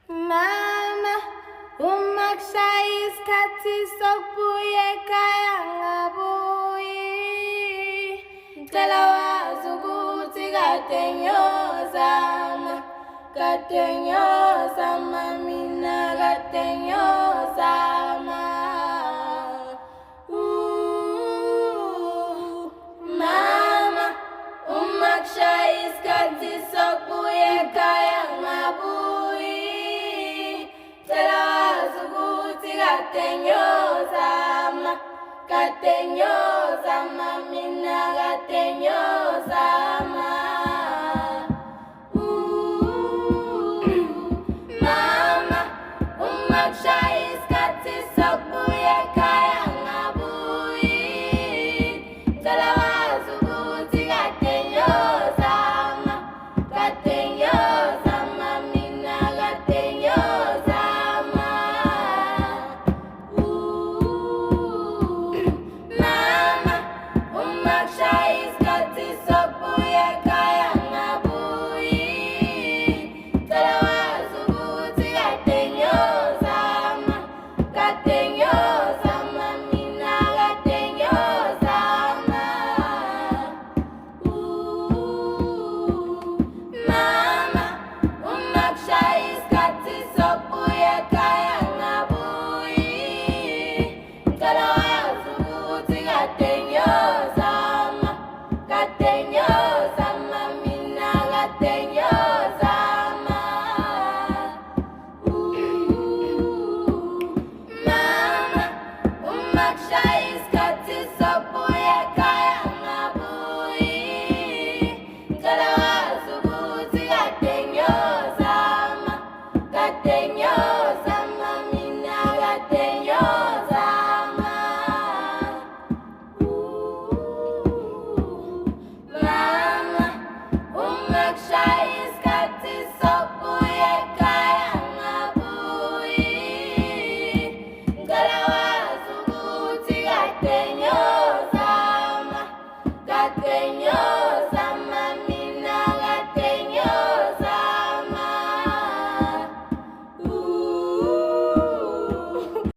Mama, uma kushaya isikhathi sokubuya ekhaya ngabuyi. Ngicela wazi ukuthi kade ngiyozama mina kade ngiyozama. Mama, uma kushaya isikhathi sokubuya ekhaya ngabuyi. Ngicela wazi ukuthi kade ngiyozama mina